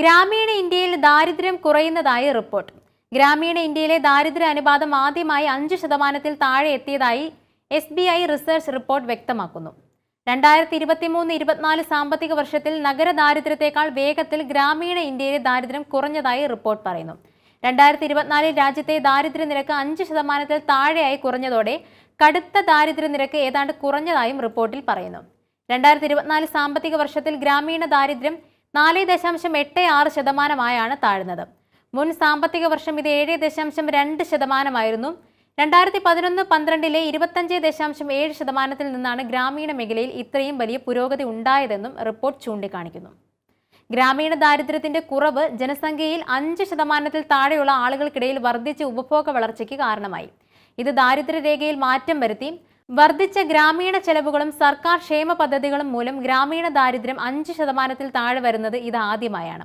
ഗ്രാമീണ ഇന്ത്യയിൽ ദാരിദ്ര്യം കുറയുന്നതായി റിപ്പോർട്ട്. ഗ്രാമീണ ഇന്ത്യയിലെ ദാരിദ്ര്യ അനുപാതം ആദ്യമായി 5% താഴെ എത്തിയതായി SBI റിസർച്ച് റിപ്പോർട്ട് വ്യക്തമാക്കുന്നു. 2023-24 സാമ്പത്തിക വർഷത്തിൽ നഗര ദാരിദ്ര്യത്തെക്കാൾ വേഗത്തിൽ ഗ്രാമീണ ഇന്ത്യയിലെ ദാരിദ്ര്യം കുറഞ്ഞതായി റിപ്പോർട്ട് പറയുന്നു. 2024 രാജ്യത്തെ ദാരിദ്ര്യ നിരക്ക് 5% താഴെയായി കുറഞ്ഞതോടെ കടുത്ത ദാരിദ്ര്യ നിരക്ക് ഏതാണ്ട് കുറഞ്ഞതായും റിപ്പോർട്ടിൽ പറയുന്നു. 2024 സാമ്പത്തിക വർഷത്തിൽ ഗ്രാമീണ ദാരിദ്ര്യം 4.86% താഴ്ന്നത്. മുൻ സാമ്പത്തിക വർഷം ഇത് 7.2% 2011-12 25.7% നിന്നാണ് ഗ്രാമീണ മേഖലയിൽ ഇത്രയും വലിയ പുരോഗതി ഉണ്ടായതെന്നും റിപ്പോർട്ട് ചൂണ്ടിക്കാണിക്കുന്നു. ഗ്രാമീണ ദാരിദ്ര്യത്തിന്റെ കുറവ് ജനസംഖ്യയിൽ 5% താഴെയുള്ള ആളുകൾക്കിടയിൽ വർദ്ധിച്ച ഉപഭോഗ വളർച്ചയ്ക്ക് കാരണമായി. ഇത് ദാരിദ്ര്യരേഖയിൽ മാറ്റം വരുത്തി. വർദ്ധിച്ച ഗ്രാമീണ ചെലവുകളും സർക്കാർ ക്ഷേമ പദ്ധതികളും മൂലം ഗ്രാമീണ ദാരിദ്ര്യം 5% താഴെ വരുന്നത് ഇതാദ്യമായാണ്.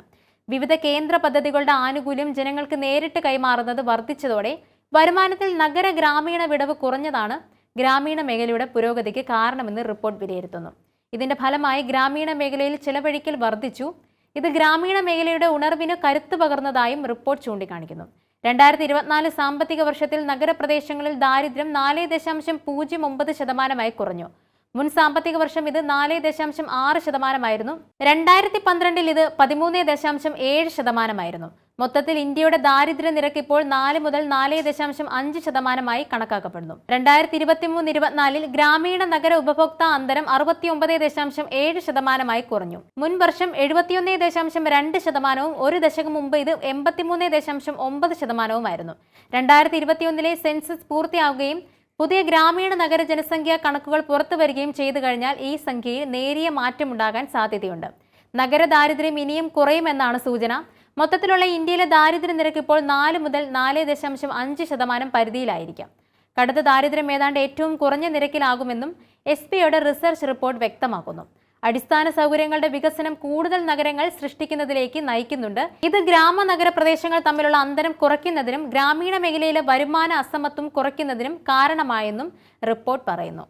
വിവിധ കേന്ദ്ര പദ്ധതികളുടെ ആനുകൂല്യം ജനങ്ങൾക്ക് നേരിട്ട് കൈമാറുന്നത് വർദ്ധിച്ചതോടെ വരുമാനത്തിൽ നഗര ഗ്രാമീണ വിടവ് കുറഞ്ഞതാണ് ഗ്രാമീണ മേഖലയുടെ പുരോഗതിക്ക് കാരണമെന്ന് റിപ്പോർട്ട് വിലയിരുത്തുന്നു. ഇതിന്റെ ഫലമായി ഗ്രാമീണ മേഖലയിൽ ചെലവഴിക്കൽ വർദ്ധിച്ചു. ഇത് ഗ്രാമീണ മേഖലയുടെ ഉണർവിന് കരുത്ത് പകർന്നതായും റിപ്പോർട്ട് ചൂണ്ടിക്കാണിക്കുന്നു. 2024 സാമ്പത്തിക വർഷത്തിൽ നഗരപ്രദേശങ്ങളിൽ ദാരിദ്ര്യം 4.09% കുറഞ്ഞു. മുൻ സാമ്പത്തിക വർഷം ഇത് 4.6%. 2012 ഇത് 13.7%. മൊത്തത്തിൽ ഇന്ത്യയുടെ ദാരിദ്ര്യ നിരക്ക് ഇപ്പോൾ 4 മുതൽ 4.5% കണക്കാക്കപ്പെടുന്നു. 2023-24 ഗ്രാമീണ നഗര ഉപഭോക്താ അന്തരം 69.7% കുറഞ്ഞു. മുൻ വർഷം 71.2%, ഒരു ദശകം മുമ്പ് ഇത് 83.9%. 2021 സെൻസസ് പൂർത്തിയാവുകയും പുതിയ ഗ്രാമീണ നഗര ജനസംഖ്യാ കണക്കുകൾ പുറത്തുവരികയും ചെയ്തു കഴിഞ്ഞാൽ ഈ സംഖ്യയിൽ നേരിയ മാറ്റമുണ്ടാകാൻ സാധ്യതയുണ്ട്. നഗര ദാരിദ്ര്യം ഇനിയും കുറയുമെന്നാണ് സൂചന. മൊത്തത്തിലുള്ള ഇന്ത്യയിലെ ദാരിദ്ര്യ നിരക്ക് ഇപ്പോൾ 4 മുതൽ 4.5% പരിധിയിലായിരിക്കാം. കടുത്ത ദാരിദ്ര്യം ഏതാണ്ട് ഏറ്റവും കുറഞ്ഞ നിരക്കിലാകുമെന്നും SBIയുടെ റിസർച്ച് റിപ്പോർട്ട് വ്യക്തമാക്കുന്നു. അടിസ്ഥാന സൗകര്യങ്ങളുടെ വികസനം കൂടുതൽ നഗരങ്ങൾ സൃഷ്ടിക്കുന്നതിലേക്ക് നയിക്കുന്നുണ്ട്. ഇത് ഗ്രാമ-നഗര പ്രദേശങ്ങൾ തമ്മിലുള്ള അന്തരം കുറയ്ക്കുന്നതിനും ഗ്രാമീണ മേഖലയിലെ വരുമാന അസമത്വം കുറയ്ക്കുന്നതിനും കാരണമായെന്നും റിപ്പോർട്ട് പറയുന്നു.